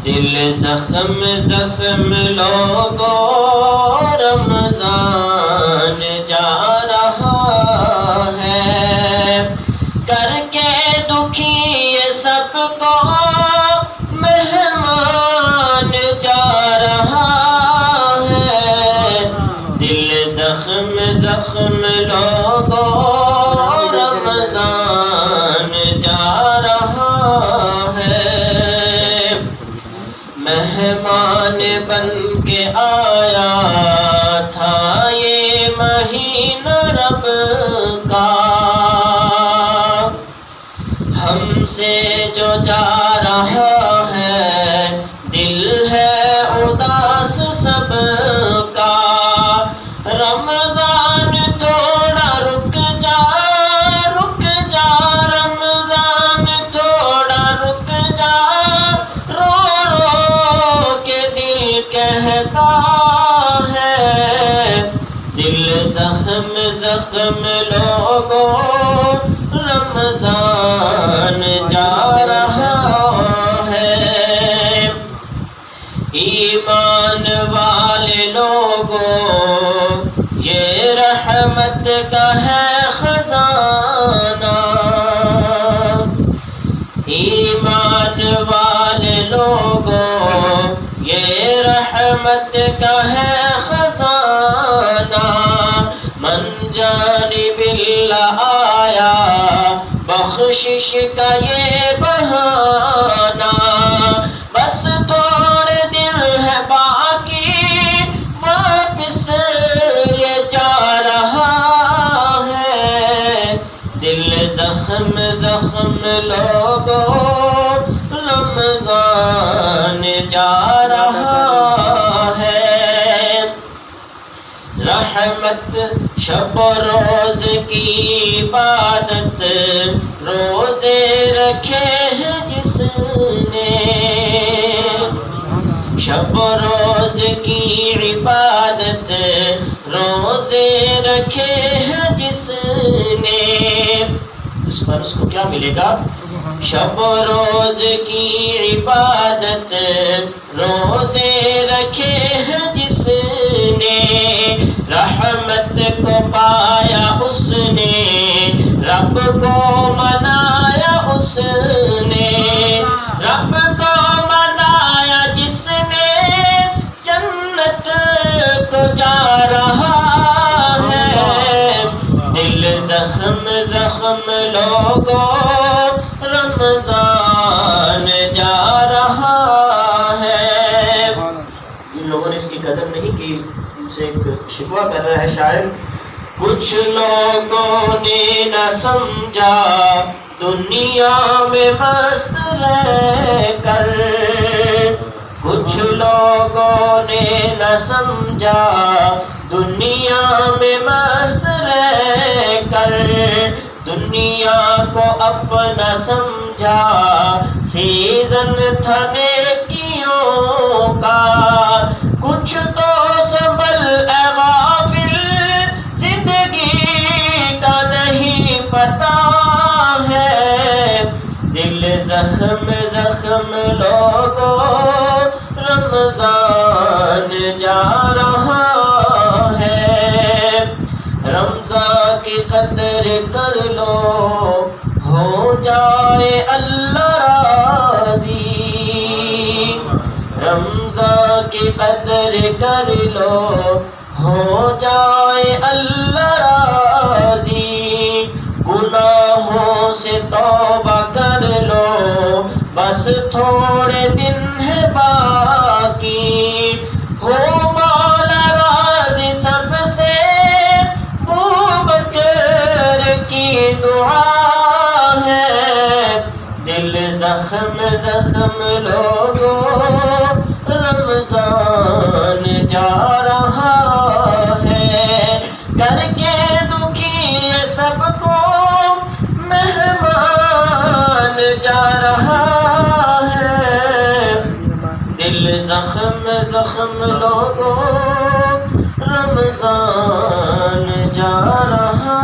دل زخم زخم لوگوں رمضان جا رہا ہے، کر کے دکھی یہ سب کو مہمان جا رہا ہے، دل زخم زخم لوگوں رمضان جا رہا ہے، مہمان بن کے آیا تھا یہ مہینہ رب کا، ہم سے جو جا رہا ہے دل ہے اداس سب کا، رمضان تھوڑا رک جا رمضان تھوڑا رک جا، رو رو کے دل کہتا ہے، دل زخم زخم لوگوں رمضان جا رہا ہے، ایمان والے لوگوں یہ رحمت کا ہے خزانہ، ایمان والے لوگوں یہ رحمت کا ہے خزانہ، من جانب اللہ آیا بخشش کا یہ بہانہ، بس تھوڑے دن ہے باقی واپس یہ جا رہا ہے، دل زخم زخم لوگوں رمضان جا رہا ہے، رحمت شب و روز کی عبادت روزے رکھے ہیں جس نے، شب و روز کی عبادت روزے رکھے ہیں جس نے، اس پر اس کو کیا ملے گا؟ شب و روز کی عبادت روزے رکھے ہیں جس نے، رحمت کو پایا اس نے، رب کو منایا اس نے، رب کو منایا جس نے، جنت کو جا رہا ہے، دل زخم زخم لوگوں رمضان جا رہا ہے، جن لوگوں نے اس کی قدر نہیں کی ان سے ایک شکوہ کر رہا ہے شاعر، کچھ لوگوں نے نہ سمجھا دنیا میں مست رہ کر، کچھ لوگوں نے نہ سمجھا دنیا میں مست رہ کر، دنیا کو اپنا سمجھا سیزن تھا نیکیوں کا، کچھ تو سنبھل اے غافل زندگی کا نہیں پتا ہے، دل زخم زخم لوگوں رمضان جا رہا ہے، رمضان کی قدر کر لو ہو جائے اللہ راضی، رمضان کی قدر کر لو ہو جائے اللہ راضی، گناہوں سے توبہ کر لو بس تھوڑے دن ہے باقی، ہو مولا راضی سب سے بکر کی دعا ہے، دل زخم زخم لوگوں رمضان جا رہا ہے، کر کے دکھی یہ سب کو مہمان جا رہا ہے، دل زخم زخم لوگوں رمضان جا رہا